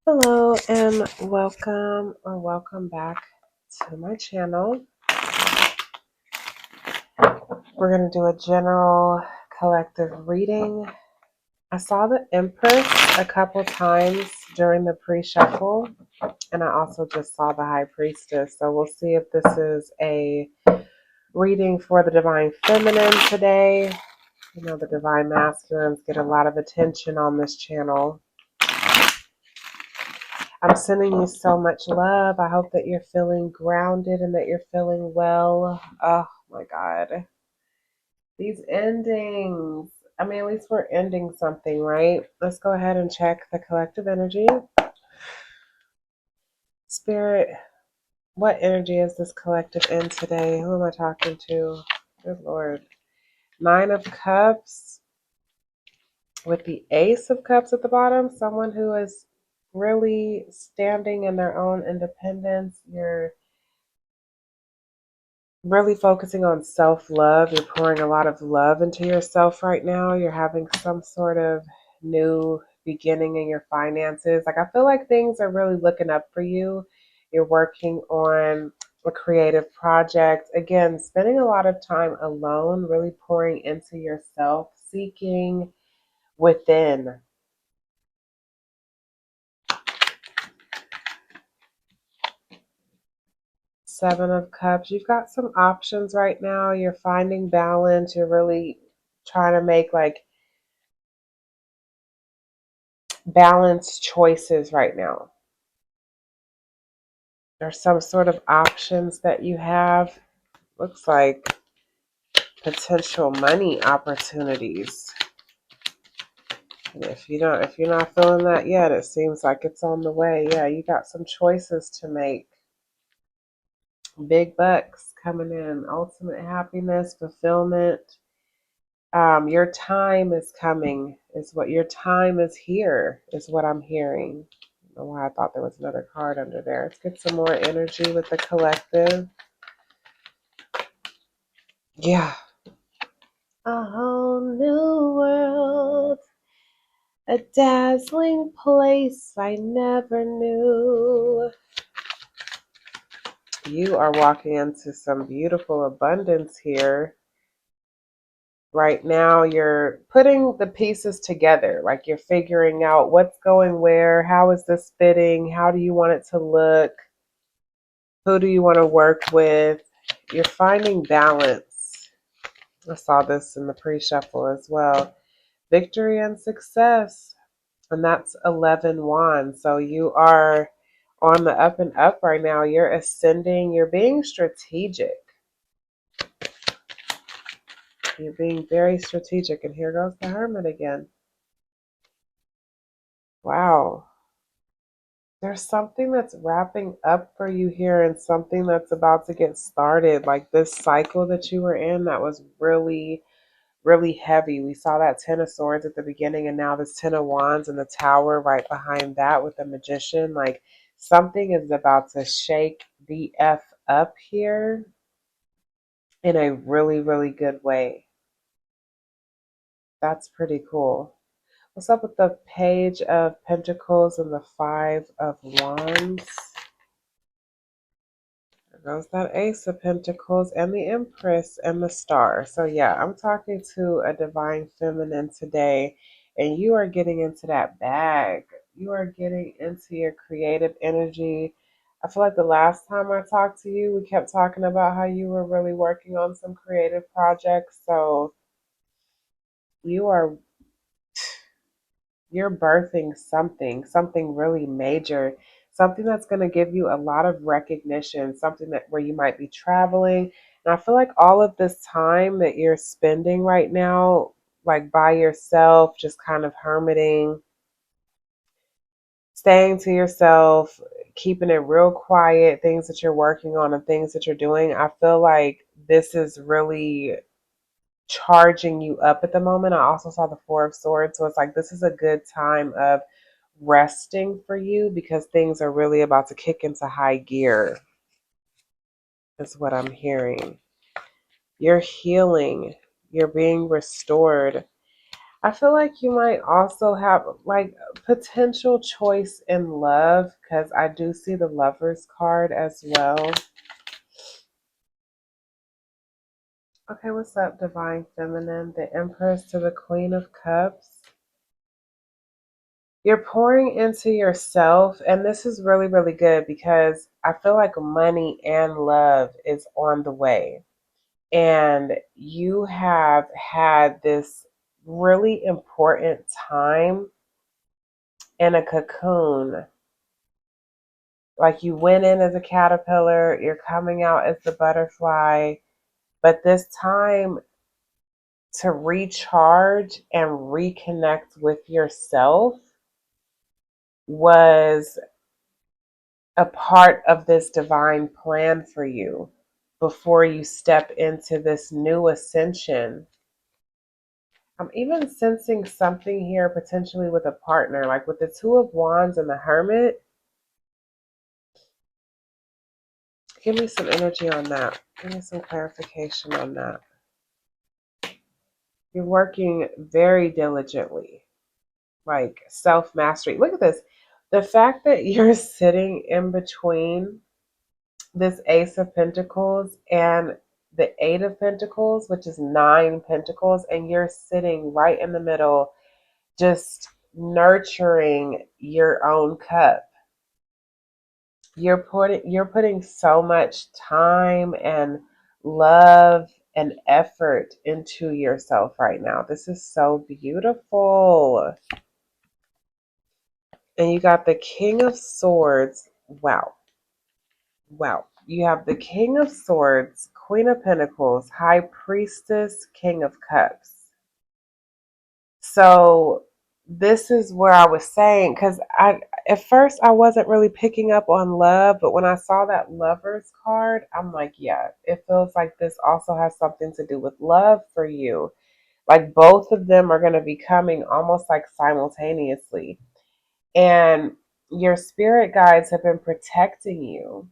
Hello and welcome back to my channel. We're going to do a general collective reading. I saw the Empress a couple times during the pre-shuffle, and I also just saw the High Priestess. So we'll see if this is a reading for the Divine Feminine today. You know, the Divine Masculines get a lot of attention on this channel. I'm sending you so much love. I hope that you're feeling grounded and that you're feeling well. Oh my God. These endings. I mean, at least we're ending something, right? Let's go ahead and check the collective energy. Spirit, what energy is this collective in today? Who am I talking to? Good Lord. Nine of Cups with the Ace of Cups at the bottom. Someone who is really standing in their own independence. You're really focusing on self-love. You're pouring a lot of love into yourself right now. You're having some sort of new beginning in your finances. Like, I feel like things are really looking up for you. You're working on a creative project. Again, spending a lot of time alone, really pouring into yourself, seeking within. Seven of Cups. You've got some options right now. You're finding balance. You're really trying to make like balanced choices right now. There's some sort of options that you have. Looks like potential money opportunities. And if you're not feeling that yet, it seems like it's on the way. Yeah, you got some choices to make. Big bucks coming in, ultimate happiness, fulfillment. Your time is coming, is what your time is here, is what I'm hearing. I don't know why I thought there was another card under there. Let's get some more energy with the collective. Yeah. A whole new world, a dazzling place I never knew. You are walking into some beautiful abundance here. Right now, you're putting the pieces together, like you're figuring out what's going where, how is this fitting, how do you want it to look, who do you want to work with. You're finding balance. I saw this in the pre-shuffle as well. Victory and success. And that's 11 wands. So you are on the up and up right now. You're ascending. You're being strategic. You're being very strategic. And here goes the Hermit again. Wow. There's something that's wrapping up for you here and something that's about to get started. Like this cycle that you were in that was really, really heavy. We saw that Ten of Swords at the beginning, and now this Ten of Wands and the Tower right behind that with the Magician. Like something is about to shake the F up here in a really, really good way. That's pretty cool. What's up with the Page of Pentacles and the Five of Wands? There goes that Ace of Pentacles and the Empress and the Star. So yeah, I'm talking to a Divine Feminine today, and you are getting into that bag. You are getting into your creative energy. I feel like the last time I talked to you, we kept talking about how you were really working on some creative projects. So you are you're birthing something really major, something that's going to give you a lot of recognition, something that where you might be traveling. And I feel like all of this time that you're spending right now, like by yourself, just kind of hermiting, staying to yourself, keeping it real quiet, things that you're working on and things that you're doing, I feel like this is really charging you up at the moment. I also saw the Four of Swords. So it's like this is a good time of resting for you because things are really about to kick into high gear, is what I'm hearing. You're healing. You're being restored. I feel like you might also have like potential choice in love because I do see the Lovers card as well. Okay, what's up, Divine Feminine? The Empress to the Queen of Cups. You're pouring into yourself, and this is really, really good because I feel like money and love is on the way. And you have had this really important time in a cocoon. Like you went in as a caterpillar, you're coming out as the butterfly, but this time to recharge and reconnect with yourself was a part of this divine plan for you before you step into this new ascension. I'm even sensing something here potentially with a partner, like with the Two of Wands and the Hermit. Give me some energy on that. Give me some clarification on that. You're working very diligently, like self mastery. Look at this. The fact that you're sitting in between this Ace of Pentacles and the Eight of Pentacles, which is 9 Pentacles, and you're sitting right in the middle, just nurturing your own cup. You're putting so much time and love and effort into yourself right now. This is so beautiful. And you got the King of Swords. Wow. Wow. You have the King of Swords, Queen of Pentacles, High Priestess, King of Cups. So this is where I was saying, because I at first I wasn't really picking up on love, but when I saw that Lovers card, I'm like, yeah, it feels like this also has something to do with love for you. Like both of them are going to be coming almost like simultaneously. And your spirit guides have been protecting you.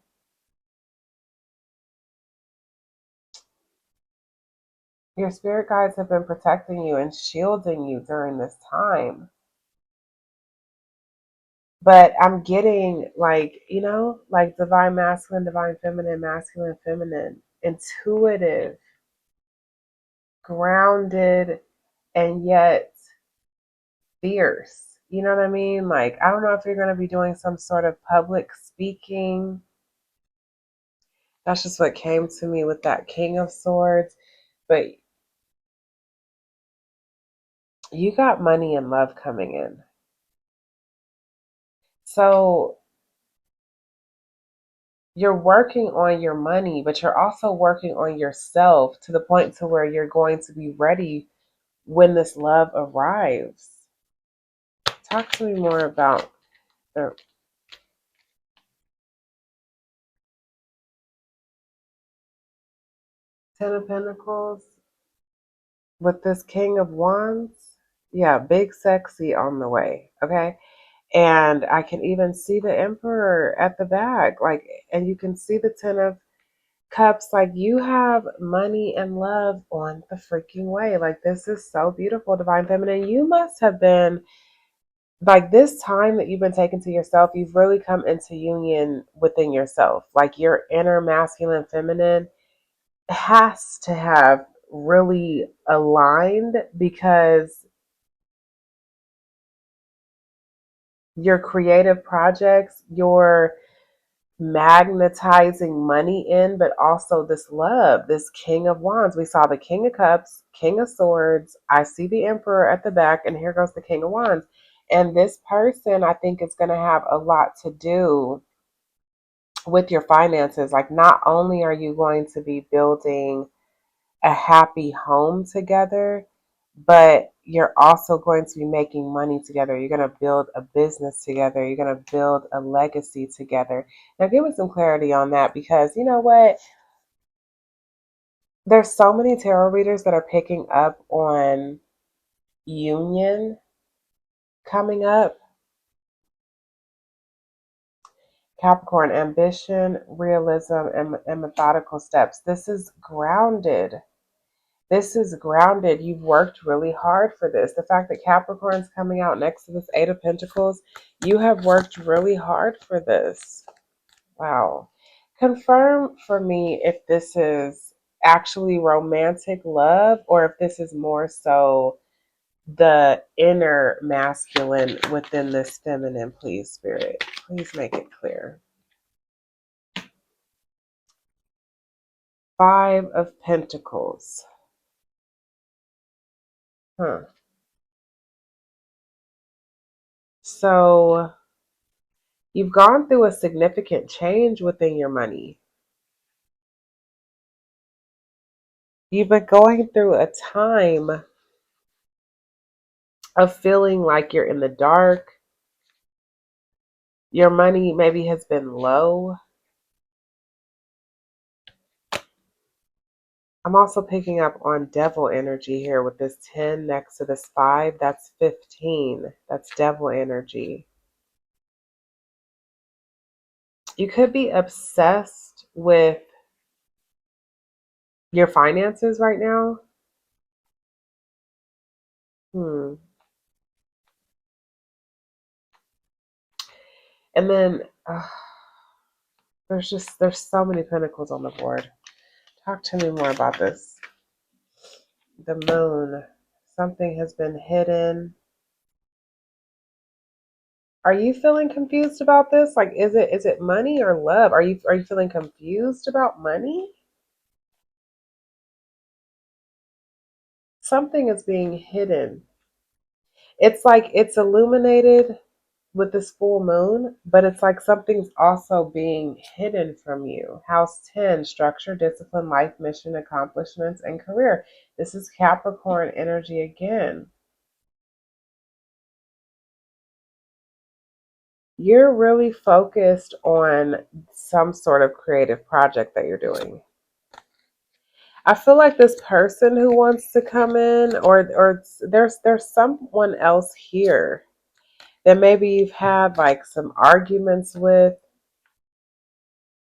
Your spirit guides have been protecting you and shielding you during this time. But I'm getting like, like divine masculine, feminine, intuitive, grounded, and yet fierce. You know what I mean? Like, I don't know if you're going to be doing some sort of public speaking. That's just what came to me with that King of Swords. But you got money and love coming in. So you're working on your money, but you're also working on yourself to the point to where you're going to be ready when this love arrives. Talk to me more about the Ten of Pentacles with this King of Wands. Yeah, big sexy on the way. Okay. And I can even see the Emperor at the back. Like, and you can see the Ten of Cups. Like, you have money and love on the freaking way. Like, this is so beautiful, Divine Feminine. You must have been like this time that you've been taking to yourself, you've really come into union within yourself. Like your inner masculine feminine has to have really aligned because your creative projects, your magnetizing money in, but also this love, this King of Wands. We saw the King of Cups, King of Swords. I see the Emperor at the back, and here goes the King of Wands. And this person, I think, is going to have a lot to do with your finances. Like, not only are you going to be building a happy home together, but you're also going to be making money together. You're going to build a business together. You're going to build a legacy together. Now, give me some clarity on that because you know what? There's so many tarot readers that are picking up on union coming up. Capricorn, ambition, realism, and methodical steps. This is grounded. This is grounded. You've worked really hard for this. The fact that Capricorn's coming out next to this Eight of Pentacles, you have worked really hard for this. Wow. Confirm for me if this is actually romantic love or if this is more so the inner masculine within this feminine, please, Spirit. Please make it clear. Five of Pentacles. So you've gone through a significant change within your money. You've been going through a time of feeling like you're in the dark. Your money maybe has been low. I'm also picking up on devil energy here with this 10 next to this 5. That's 15. That's devil energy. You could be obsessed with your finances right now. And then there's so many pentacles on the board. Talk to me more about this. The moon. Something has been hidden. Are you feeling confused about this? Like, is it money or love? Are you feeling confused about money? Something is being hidden. It's like it's illuminated with this full moon, but it's like something's also being hidden from you. House 10, structure, discipline, life mission, accomplishments, and career. This is Capricorn energy again. You're really focused on some sort of creative project that you're doing. I feel like this person who wants to come in, or there's someone else here that maybe you've had like some arguments with.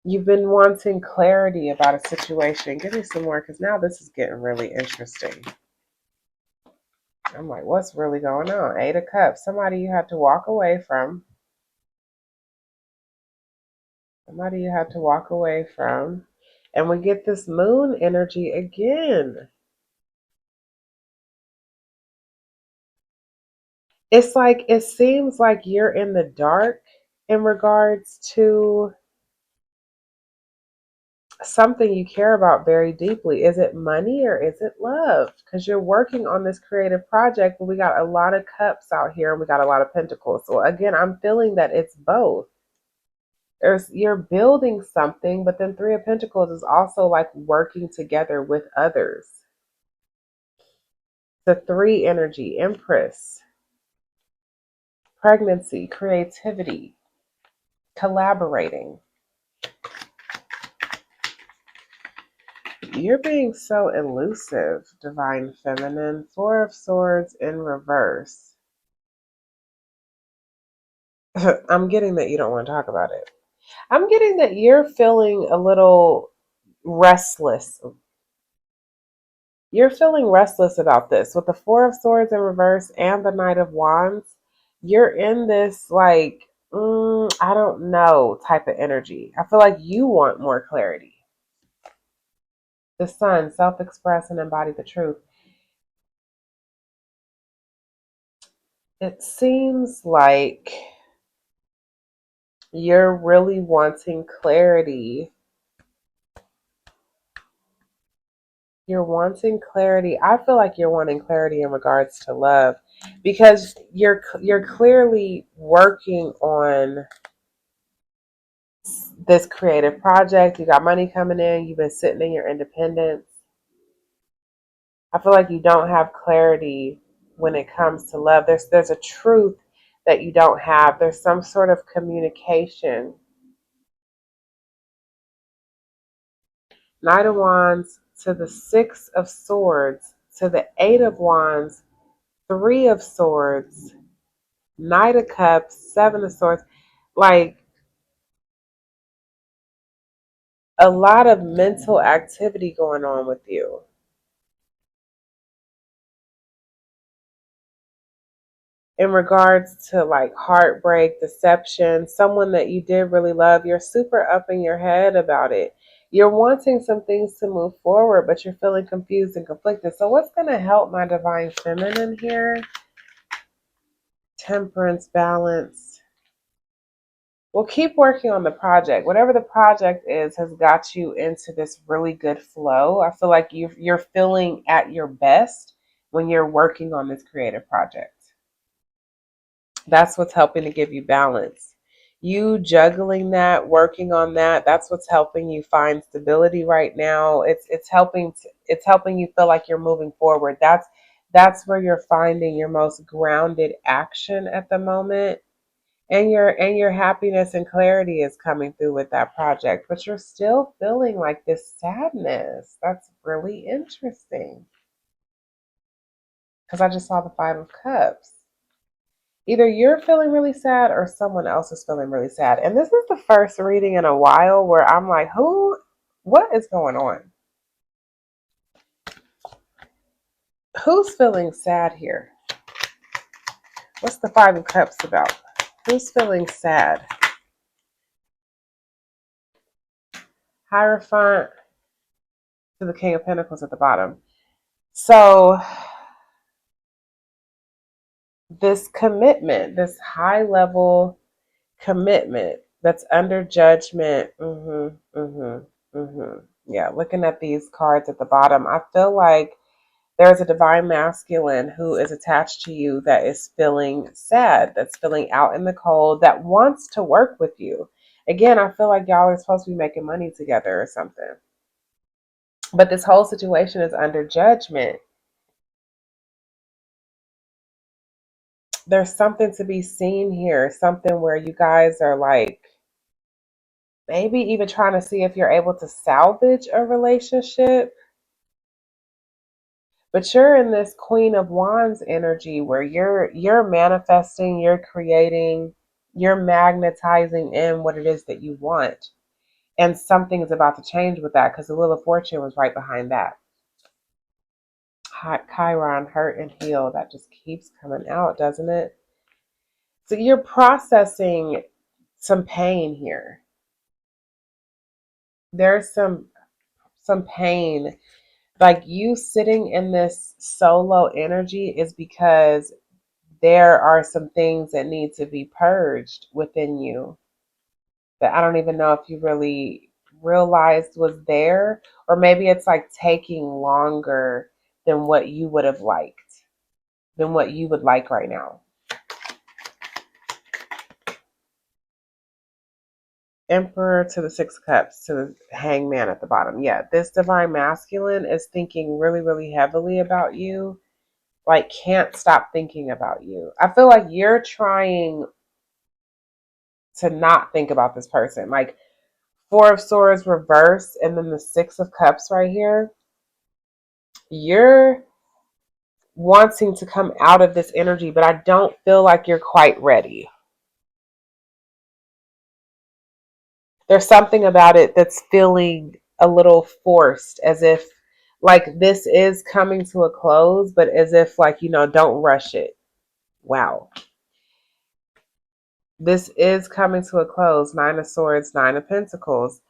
You've been wanting clarity about a situation. Give me some more, because now this is getting really interesting. I'm like, what's really going on? Eight of Cups. Somebody you had to walk away from. Somebody you had to walk away from. And we get this moon energy again. It's like, it seems like you're in the dark in regards to something you care about very deeply. Is it money or is it love? Because you're working on this creative project, but we got a lot of cups out here and we got a lot of pentacles. So again, I'm feeling that it's both. You're building something, but then Three of Pentacles is also like working together with others. The 3 energy, Empress, pregnancy, creativity, collaborating. You're being so elusive, Divine Feminine. 4 of Swords in reverse. I'm getting that you don't want to talk about it. I'm getting that you're feeling a little restless. You're feeling restless about this. With the 4 of Swords in reverse and the Knight of Wands, you're in this like, I don't know type of energy. I feel like you want more clarity. The Sun, self-express and embody the truth. It seems like you're really wanting clarity. You're wanting clarity. I feel like you're wanting clarity in regards to love, because you're clearly working on this creative project. You got money coming in. You've been sitting in your independence. I feel like you don't have clarity when it comes to love. There's a truth that you don't have. There's some sort of communication. Knight of Wands to the 6 of Swords to the 8 of Wands, 3 of Swords, Knight of Cups, 7 of Swords. Like a lot of mental activity going on with you. in regards to like heartbreak, deception, someone that you did really love, you're super up in your head about it. You're wanting some things to move forward, but you're feeling confused and conflicted. So what's going to help my divine feminine here? Temperance, balance. Well, keep working on the project. Whatever the project is has got you into this really good flow. I feel like you're feeling at your best when you're working on this creative project. That's what's helping to give you balance. You juggling that, working on that, that's what's helping you find stability right now. It's helping you feel like you're moving forward. That's where you're finding your most grounded action at the moment. And your happiness and clarity is coming through with that project, but you're still feeling like this sadness. That's really interesting because I just saw the 5 of Cups. Either you're feeling really sad or someone else is feeling really sad. And this is the first reading in a while where I'm like, what is going on? Who's feeling sad here? What's the 5 of Cups about? Who's feeling sad? Hierophant to the King of Pentacles at the bottom. So this commitment, this high level commitment that's under judgment. Yeah, looking at these cards at the bottom, I feel like there's a divine masculine who is attached to you that is feeling sad, that's feeling out in the cold, that wants to work with you. Again, I feel like y'all are supposed to be making money together or something. But this whole situation is under judgment. There's something to be seen here, something where you guys are like maybe even trying to see if you're able to salvage a relationship. But you're in this Queen of Wands energy where you're manifesting, you're creating, you're magnetizing in what it is that you want. And something is about to change with that because the Wheel of Fortune was right behind that. Chiron, hurt and heal. That just keeps coming out, doesn't it? So you're processing some pain here. There's some pain. Like you sitting in this solo energy is because there are some things that need to be purged within you that I don't even know if you really realized was there, or maybe it's like taking longer than what you would have liked, than what you would like right now. Emperor to the 6 of Cups to the Hangman at the bottom. Yeah, this divine masculine is thinking really, really heavily about you. Like, can't stop thinking about you. I feel like you're trying to not think about this person. Like, 4 of Swords reverse and then the 6 of Cups right here. You're wanting to come out of this energy, but I don't feel like you're quite ready. There's something about it that's feeling a little forced, as if like this is coming to a close, but as if like, don't rush it. Wow. This is coming to a close. 9 of Swords, 9 of Pentacles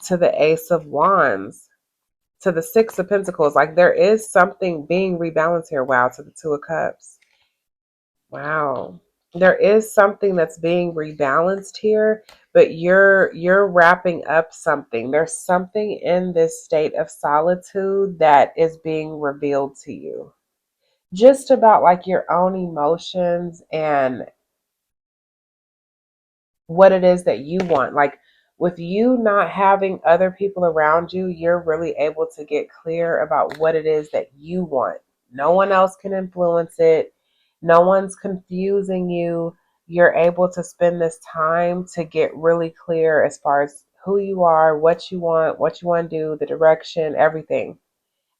to the Ace of Wands to the 6 of Pentacles. Like there is something being rebalanced here. Wow, to the 2 of Cups. Wow. There is something that's being rebalanced here, but you're wrapping up something. There's something in this state of solitude that is being revealed to you. Just about like your own emotions and what it is that you want. Like with you not having other people around you, you're really able to get clear about what it is that you want. No one else can influence it. No one's confusing you. You're able to spend this time to get really clear as far as who you are, what you want to do, the direction, everything.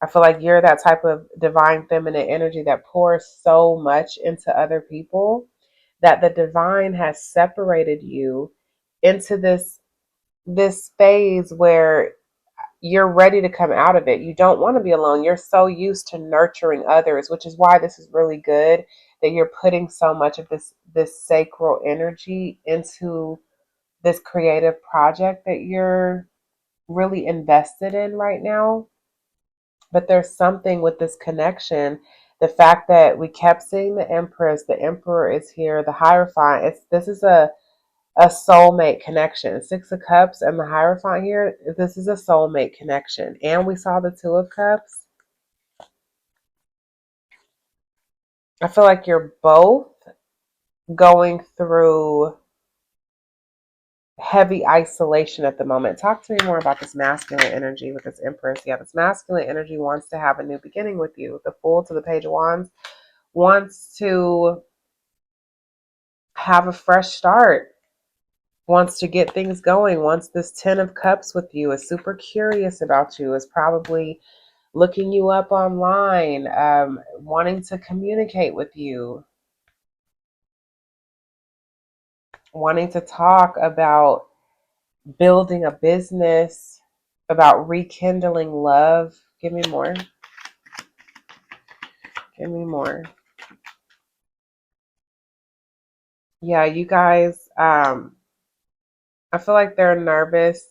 I feel like you're that type of divine feminine energy that pours so much into other people that the divine has separated you into this phase where you're ready to come out of it. You don't want to be alone. You're so used to nurturing others, which is why this is really good. that you're putting so much of this sacral energy into this creative project that you're really invested in right now. But there's something with this connection. The fact that we kept seeing the Empress, the Emperor is here, the Hierophant. This is a soulmate connection. Six of Cups and the Hierophant here, this is a soulmate connection. And we saw the Two of Cups. I feel like you're both going through heavy isolation at the moment. Talk to me more about this masculine energy with this Empress. Yeah, this masculine energy wants to have a new beginning with you. The Fool to the Page of Wands wants to have a fresh start, wants to get things going, wants this Ten of Cups with you, is super curious about you, is probably looking you up online, wanting to communicate with you, wanting to talk about building a business, about rekindling love. Give me more. Give me more. Yeah, you guys, I feel like they're nervous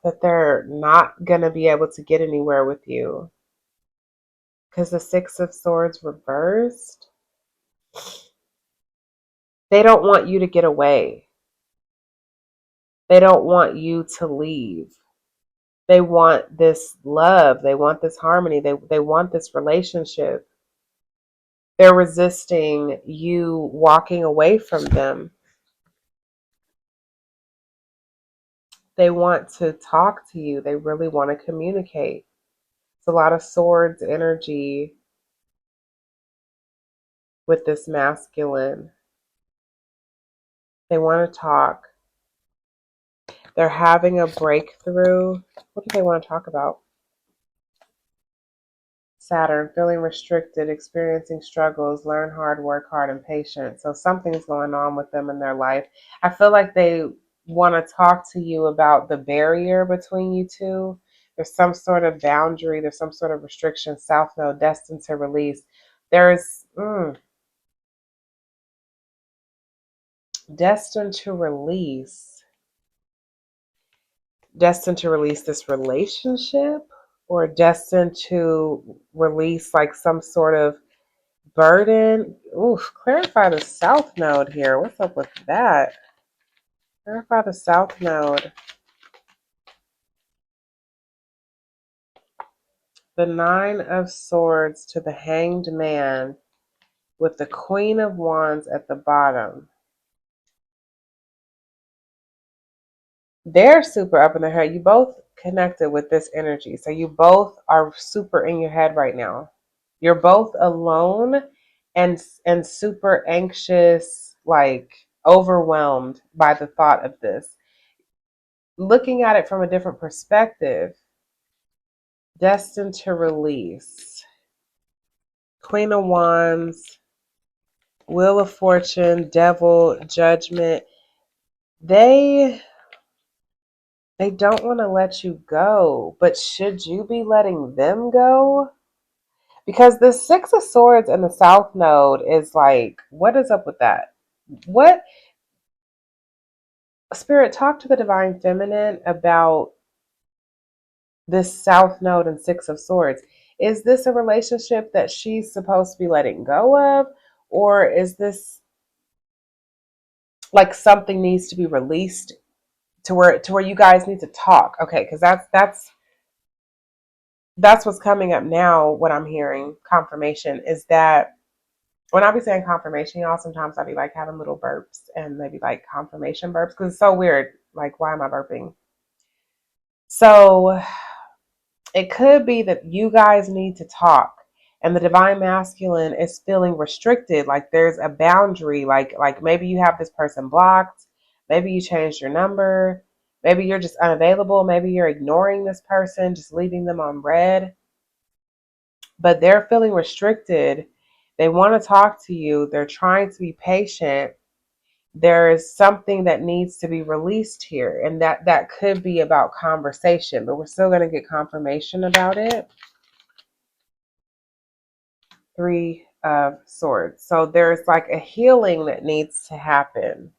that they're not going to be able to get anywhere with you. Because the Six of Swords reversed, they don't want you to get away. They don't want you to leave. They want this love. They want this harmony. They want this relationship. They're resisting you walking away from them. They want to talk to you. They really want to communicate. It's a lot of swords energy with this masculine. They want to talk. They're having a breakthrough. What do they want to talk about? Saturn, feeling restricted, experiencing struggles, learn hard, work hard, and patient. So something's going on with them in their life. I feel like they want to talk to you about the barrier between you two. There's some sort of boundary. There's some sort of restriction. South Node, destined to release. There's destined to release. Destined to release this relationship, or destined to release like some sort of burden. Oof, clarify the South Node here. What's up with that? Clarify the South Node. The Nine of Swords to the Hanged Man with the Queen of Wands at the bottom. They're super up in their head. You both connected with this energy. So you both are super in your head right now. You're both alone and super anxious, like overwhelmed by the thought of this. Looking at it from a different perspective, destined to release. Queen of Wands, Wheel of Fortune, Devil, Judgment. They don't want to let you go, but should you be letting them go? Because the Six of Swords and the South Node is like, what is up with that? What? Spirit, talk to the Divine Feminine about this South Node and Six of Swords. Is this a relationship that she's supposed to be letting go of? Or is this like something needs to be released to where you guys need to talk? Okay, because that's what's coming up now. What I'm hearing, confirmation, is that when I be saying confirmation, y'all, sometimes I be like having little burps and maybe like confirmation burps because it's so weird. Like, why am I burping? So it could be that you guys need to talk and the divine masculine is feeling restricted, like there's a boundary, like maybe you have this person blocked, maybe you changed your number, maybe you're just unavailable, maybe you're ignoring this person, just leaving them on red, but they're feeling restricted. They want to talk to you. They're trying to be patient. There is something that needs to be released here, and that could be about conversation, but we're still going to get confirmation about it. Three of Swords. So there's like a healing that needs to happen.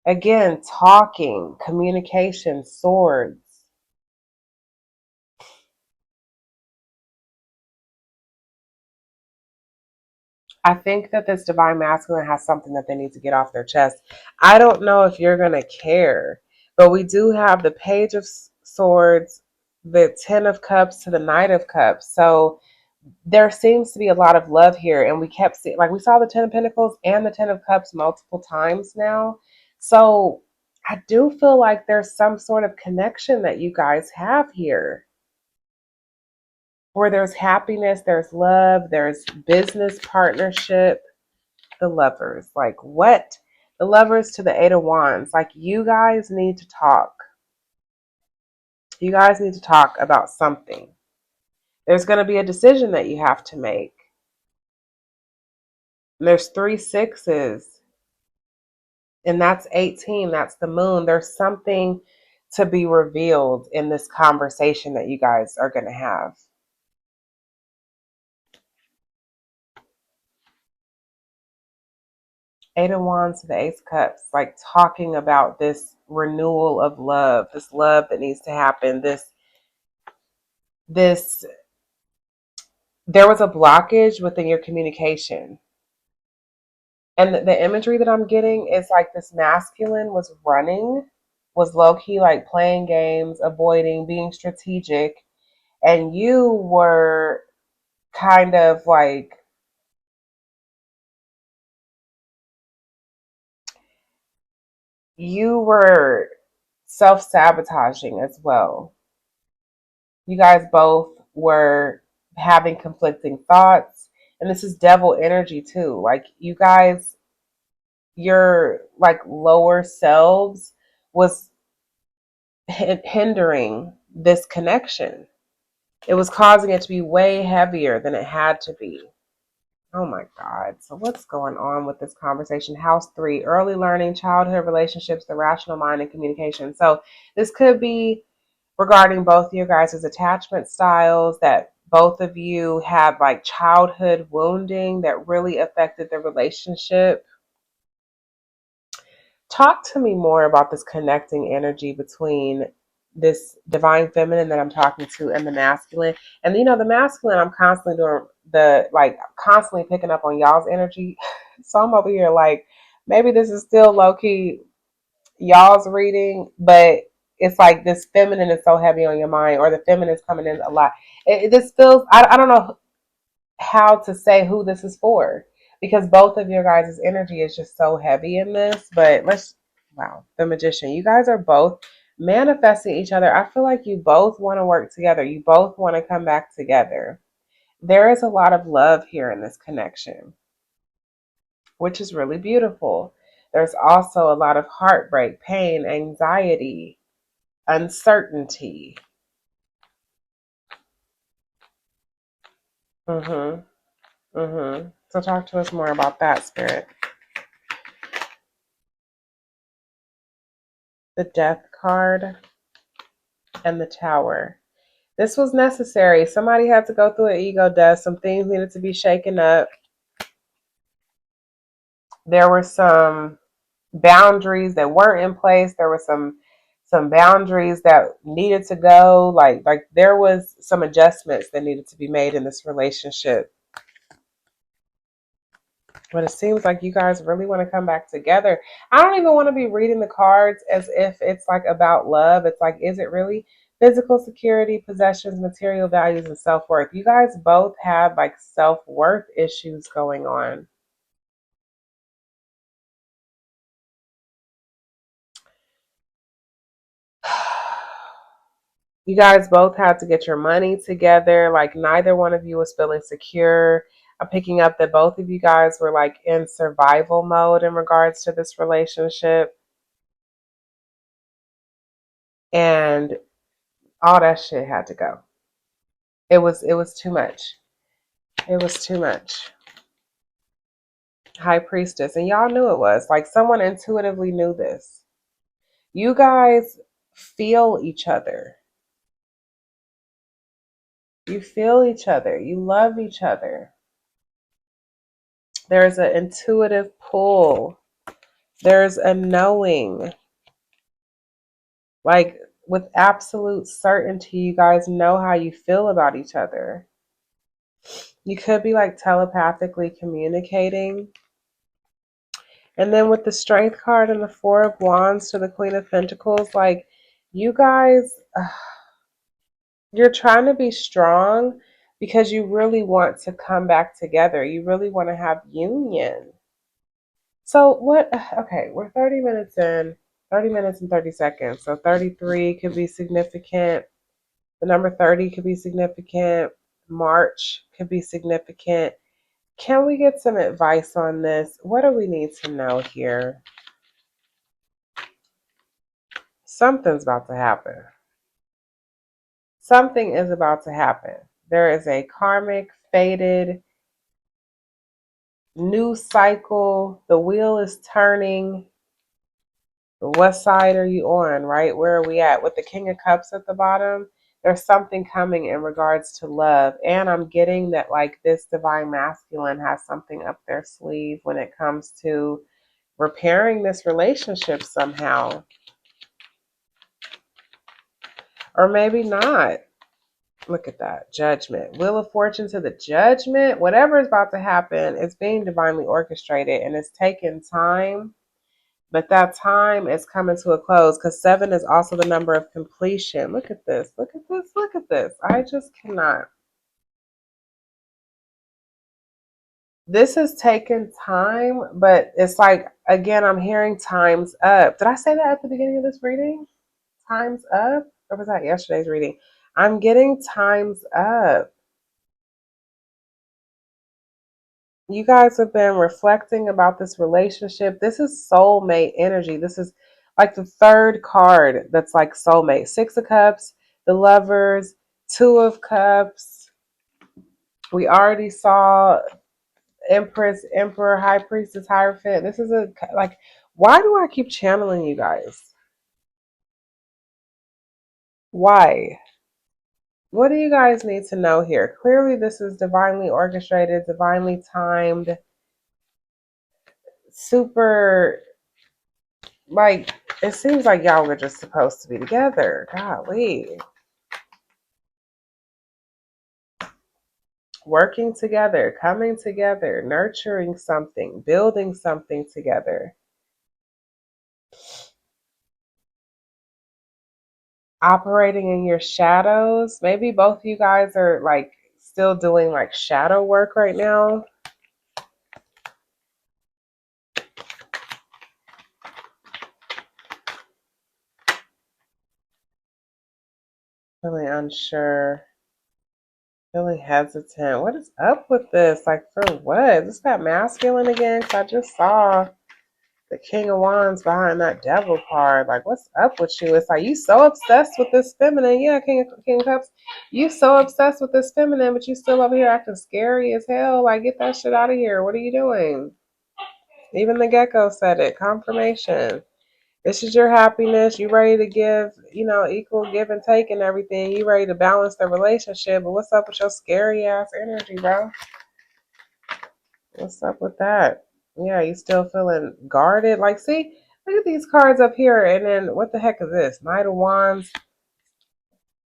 Again, talking, communication, swords. I think that this divine masculine has something that they need to get off their chest. I don't know if you're going to care, but we do have the Page of Swords, the Ten of Cups to the Knight of Cups. So there seems to be a lot of love here. And we kept seeing, like, we saw the Ten of Pentacles and the Ten of Cups multiple times now. So I do feel like there's some sort of connection that you guys have here where there's happiness, there's love, there's business partnership. The Lovers, like what? The Lovers to the Eight of Wands, like you guys need to talk. You guys need to talk about something. There's going to be a decision that you have to make. And there's 3 6s, and that's 18. That's the moon. There's something to be revealed in this conversation that you guys are going to have. Eight of Wands to the Ace of Cups, like talking about this renewal of love, this love that needs to happen, this there was a blockage within your communication. And the imagery that I'm getting is like this masculine was running, was low key like playing games, avoiding, being strategic. And you were kind of like, you were self sabotaging as well. You guys both were having conflicting thoughts. And this is devil energy too. Like you guys, your like lower selves was hindering this connection. It was causing it to be way heavier than it had to be. Oh my God. So what's going on with this conversation? House 3, early learning, childhood relationships, the rational mind, and communication. So this could be regarding both of you guys' attachment styles, that both of you had like childhood wounding that really affected the relationship. Talk to me more about this connecting energy between this divine feminine that I'm talking to and the masculine. And you know, the masculine, I'm constantly doing constantly picking up on y'all's energy. So I'm over here like, maybe this is still low key y'all's reading, but it's like this feminine is so heavy on your mind, or the feminine is coming in a lot. This feels, I don't know how to say who this is for, because both of your guys' energy is just so heavy in this. But wow, the Magician. You guys are both manifesting each other. I feel like you both want to work together. You both want to come back together. There is a lot of love here in this connection, which is really beautiful. There's also a lot of heartbreak, pain, anxiety, uncertainty. Mm-hmm. Mm-hmm. So talk to us more about that, Spirit. The Death card and the Tower. This was necessary. Somebody had to go through an ego death. Some things needed to be shaken up. There were some boundaries that weren't in place. There were some boundaries that needed to go. Like there was some adjustments that needed to be made in this relationship. But it seems like you guys really want to come back together. I don't even want to be reading the cards as if it's like about love. It's like, is it really physical security, possessions, material values, and self-worth? You guys both have like self-worth issues going on. You guys both had to get your money together. Like neither one of you was feeling secure. I'm picking up that both of you guys were like in survival mode in regards to this relationship. And all that shit had to go. It was too much. It was too much. High Priestess. And y'all knew it was. Like someone intuitively knew this. You guys feel each other. You feel each other. You love each other. There's an intuitive pull. There's a knowing. Like, with absolute certainty, you guys know how you feel about each other. You could be like telepathically communicating. And then with the Strength card and the Four of Wands to the Queen of Pentacles, like, you guys, you're trying to be strong because you really want to come back together. You really want to have union. So what, okay, we're 30 minutes in, 30 minutes and 30 seconds. So 33 could be significant. The number 30 could be significant. March could be significant. Can we get some advice on this? What do we need to know here? Something's about to happen. Something is about to happen. There is a karmic, fated, new cycle. The wheel is turning. What side are you on, right? Where are we at? With the King of Cups at the bottom, there's something coming in regards to love. And I'm getting that, like, this divine masculine has something up their sleeve when it comes to repairing this relationship somehow. Or maybe not. Look at that. Judgment. Wheel of Fortune to the Judgment. Whatever is about to happen is being divinely orchestrated, and it's taking time. But that time is coming to a close because 7 is also the number of completion. Look at this. Look at this. Look at this. I just cannot. This has taken time, but it's like, again, I'm hearing time's up. Did I say that at the beginning of this reading? Time's up? Or was that yesterday's reading? I'm getting time's up. You guys have been reflecting about this relationship. This is soulmate energy. This is like the third card that's like soulmate. 6 of Cups, the Lovers, 2 of Cups. We already saw Empress, Emperor, High Priestess, Hierophant. This is a, like, why do I keep channeling you guys? Why? What do you guys need to know here? Clearly, this is divinely orchestrated, divinely timed, super, like, it seems like y'all were just supposed to be together. Golly. Working together, coming together, nurturing something, building something together. Operating in your shadows. Maybe both of you guys are like still doing like shadow work right now. Feeling unsure. Feeling hesitant. What is up with this? Like, for what? Is that masculine again? Because I just saw the King of Wands behind that Devil card. Like, what's up with you? It's like, you so obsessed with this feminine. Yeah, King of Cups. You so obsessed with this feminine, but you still over here acting scary as hell. Like, get that shit out of here. What are you doing? Even the gecko said it. Confirmation. This is your happiness. You ready to give, equal give and take and everything. You ready to balance the relationship. But what's up with your scary ass energy, bro? What's up with that? Yeah, you still feeling guarded? Like, see, look at these cards up here. And then what the heck is this? Knight of Wands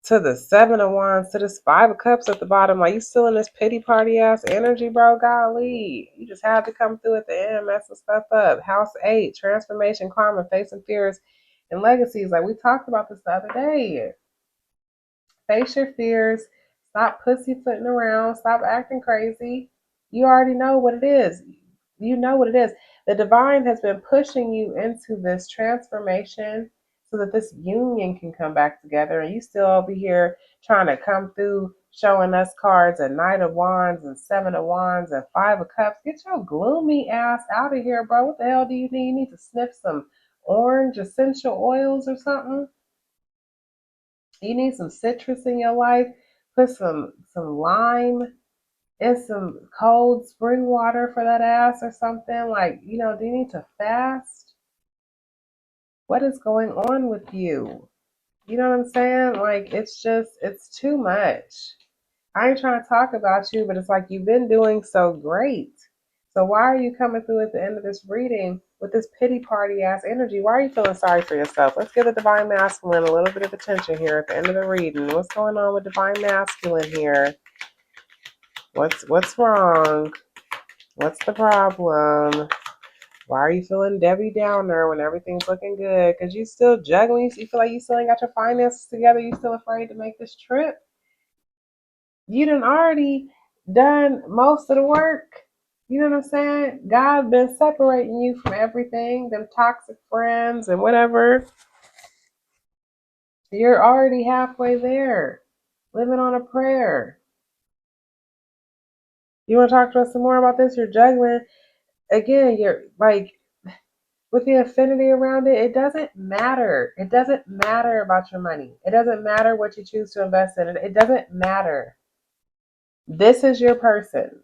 to the 7 of Wands to this 5 of Cups at the bottom. Like, you still in this pity party ass energy, bro? Golly. You just had to come through at the end, messing stuff up. House 8, transformation, karma, facing fears, and legacies. Like, we talked about this the other day. Face your fears. Stop pussyfooting around. Stop acting crazy. You already know what it is. You know what it is. The divine has been pushing you into this transformation so that this union can come back together. And you still over here trying to come through showing us cards a Knight of Wands and 7 of Wands and 5 of Cups. Get your gloomy ass out of here, bro. What the hell do you need? You need to sniff some orange essential oils or something. You need some citrus in your life. Put some lime and some cold spring water for that ass or something. Like, do you need to fast? What is going on with you? You know what I'm saying? Like, it's too much. I ain't trying to talk about you, but it's like you've been doing so great. So why are you coming through at the end of this reading with this pity party ass energy? Why are you feeling sorry for yourself? Let's give the divine masculine a little bit of attention here at the end of the reading. What's going on with divine masculine here? What's wrong? What's the problem? Why are you feeling Debbie Downer when everything's looking good? Because you still juggling. You feel like you still ain't got your finances together. You still afraid to make this trip. You done already done most of the work. You know what I'm saying? God been separating you from everything, them toxic friends and whatever. You're already halfway there, living on a prayer. You want to talk to us some more about this? You're juggling. Again, you're like, with the affinity around it, it doesn't matter. It doesn't matter about your money. It doesn't matter what you choose to invest in. It doesn't matter. This is your person.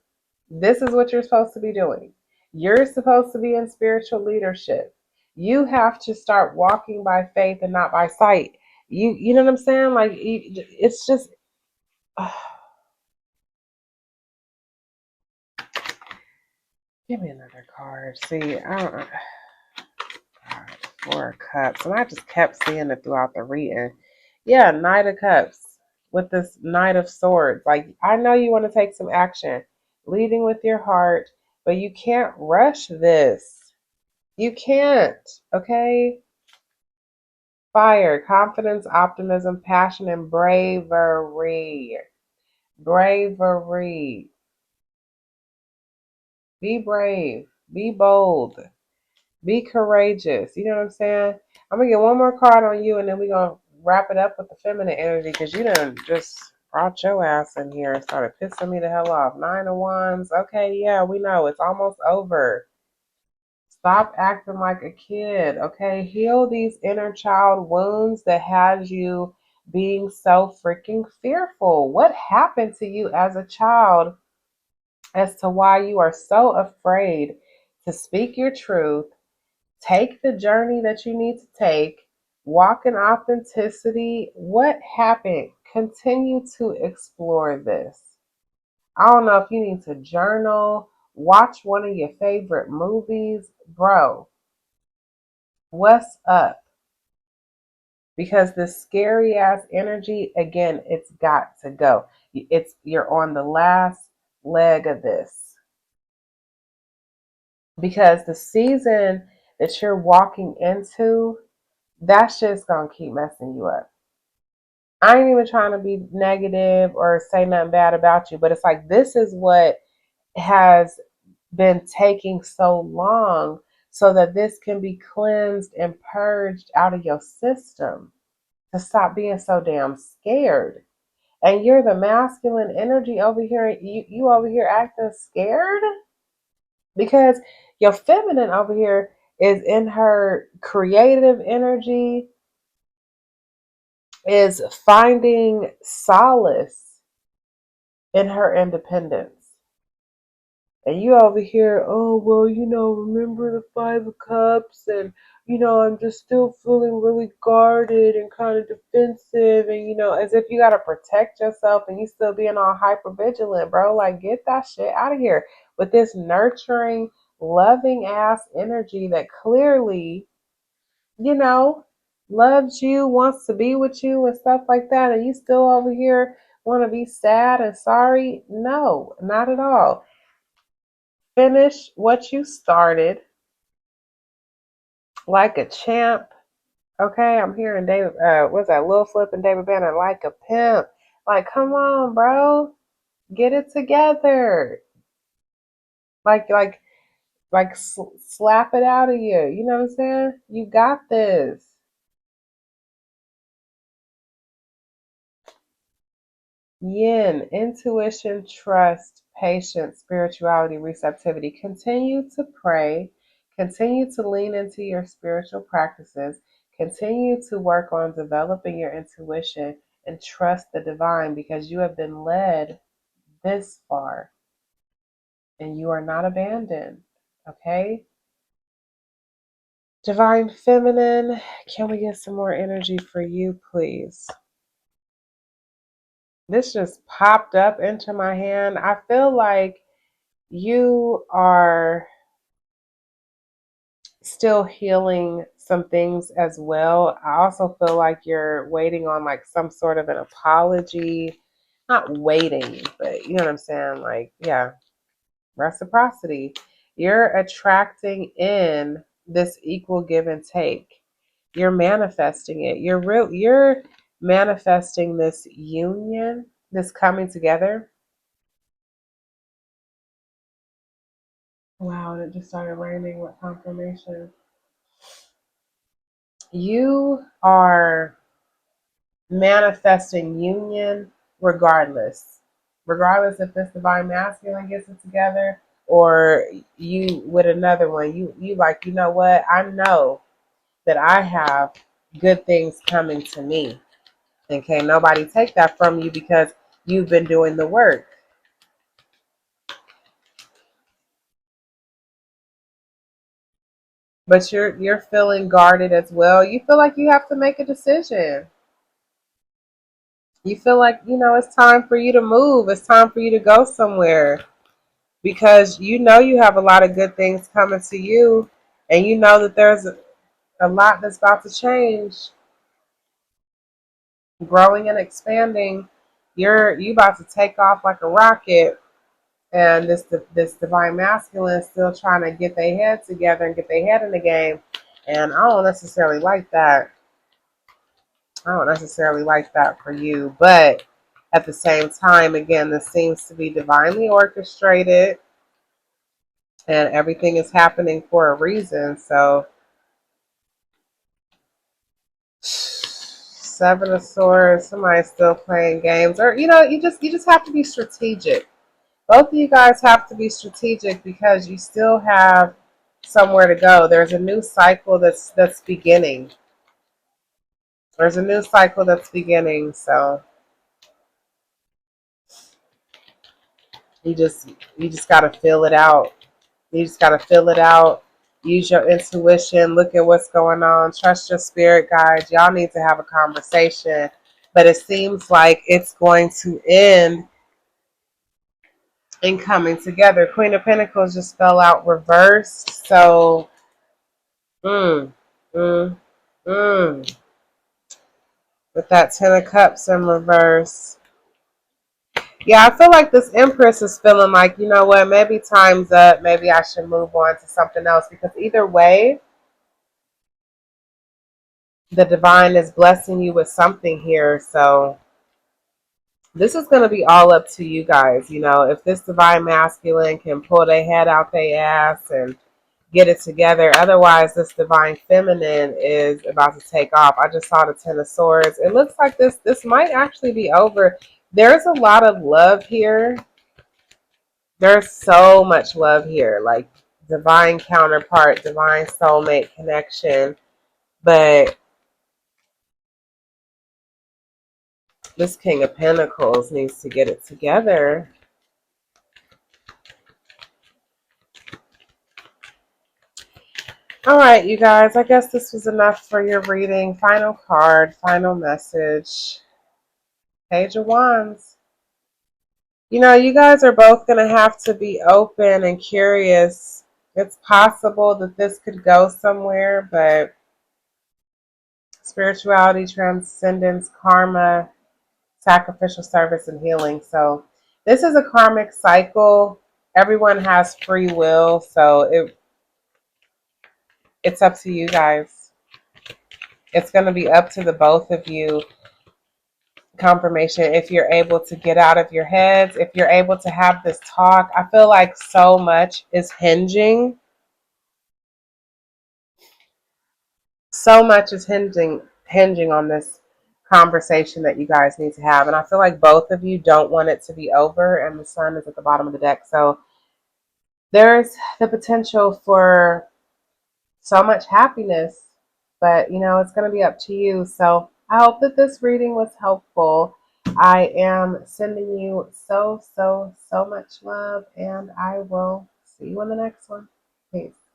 This is what you're supposed to be doing. You're supposed to be in spiritual leadership. You have to start walking by faith and not by sight. You know what I'm saying? Like, it's just. Give me another card. See, I don't. God, Four of Cups, and I just kept seeing it throughout the reading. Yeah, Knight of Cups with this Knight of Swords. Like, I know you want to take some action, leading with your heart, but you can't rush this. You can't, okay? Fire, confidence, optimism, passion, and bravery. Bravery. Be brave. Be bold. Be courageous. You know what I'm saying? I'm going to get one more card on you, and then we're going to wrap it up with the feminine energy, because you done just brought your ass in here and started pissing me the hell off. Nine of Wands. Okay, yeah, we know. It's almost over. Stop acting like a kid, okay? Heal these inner child wounds that has you being so freaking fearful. What happened to you as a child as to why you are so afraid to speak your truth, take the journey that you need to take, walk in authenticity? What happened? Continue to explore this. I don't know if you need to journal, watch one of your favorite movies. Bro, what's up? Because this scary ass energy, again, it's got to go. You're on the last leg of this. Because the season that you're walking into, that's just gonna keep messing you up. I ain't even trying to be negative or say nothing bad about you, but it's like, this is what has been taking so long, so that this can be cleansed and purged out of your system, to stop being so damn scared. And you're the masculine energy over here. You over here acting scared because your feminine over here is in her creative energy, is finding solace in her independence. And you over here, oh, well, remember the Five of Cups, and, I'm just still feeling really guarded and kind of defensive, and, as if you got to protect yourself, and you still being all hyper vigilant, bro. Like, get that shit out of here with this nurturing, loving ass energy that clearly, you know, loves you, wants to be with you and stuff like that, and you still over here want to be sad and sorry? No, not at all. Finish what you started like a champ. Okay, I'm hearing David, what's that, Lil Flip and David Banner, like a pimp. Like, come on, bro. Get it together. Like, slap it out of you. You know what I'm saying? You got this. Yin, intuition, trust, patience, spirituality, receptivity. Continue to pray. Continue to lean into your spiritual practices. Continue to work on developing your intuition and trust the divine, because you have been led this far and you are not abandoned. Okay? Divine Feminine, can we get some more energy for you, please? This just popped up into my hand. I feel like You are still healing some things as well. I also feel like you're waiting on like some sort of an apology. Not waiting, but you know what I'm saying? Like, yeah, reciprocity. You're attracting in this equal give and take. You're manifesting it. You're manifesting this union, this coming together. Wow, and it just started raining with confirmation. You are manifesting union regardless. Regardless if this divine masculine gets it together or you with another one. You like, you know what? I know that I have good things coming to me. And can't nobody take that from you because you've been doing the work. But you're feeling guarded as well. You feel like you have to make a decision. You feel like, it's time for you to move. It's time for you to go somewhere because you know you have a lot of good things coming to you and you know that there's a lot that's about to change, growing and expanding. You about to take off like a rocket, and this divine masculine is still trying to get their head together and get their head in the game. And I don't necessarily like that. I don't necessarily like that for you, but at the same time, again, this seems to be divinely orchestrated and everything is happening for a reason. So, Seven of Swords, somebody's still playing games, or you just have to be strategic. Both of you guys have to be strategic because you still have somewhere to go. There's a new cycle that's beginning. There's a new cycle that's beginning, so you just gotta feel it out. You just gotta feel it out. Use your intuition. Look at what's going on. Trust your spirit guides. Y'all need to have a conversation. But it seems like it's going to end in coming together. Queen of Pentacles just fell out reversed. So, mm, mm, mm. With that Ten of Cups in reverse. Yeah, I feel like this Empress is feeling like, you know what, maybe time's up. Maybe I should move on to something else. Because either way, the divine is blessing you with something here. So this is going to be all up to you guys. If this divine masculine can pull their head out their ass and get it together. Otherwise, this divine feminine is about to take off. I just saw the Ten of Swords. It looks like this might actually be over. There's a lot of love here. There's so much love here. Like divine counterpart, divine soulmate connection. But this King of Pentacles needs to get it together. All right, you guys, I guess this was enough for your reading. Final card, final message. Page of Wands. You guys are both going to have to be open and curious. It's possible that this could go somewhere, but spirituality, transcendence, karma, sacrificial service, and healing. So this is a karmic cycle. Everyone has free will, so it's up to you guys. It's going to be up to the both of you. Confirmation, if you're able to get out of your heads, if you're able to have this talk. I feel like so much is hinging on this conversation that you guys need to have. And I feel like both of you don't want it to be over, and the sun is at the bottom of the deck. So there's the potential for so much happiness, but it's going to be up to you. So I hope that this reading was helpful. I am sending you so, so, so much love, and I will see you in the next one. Peace.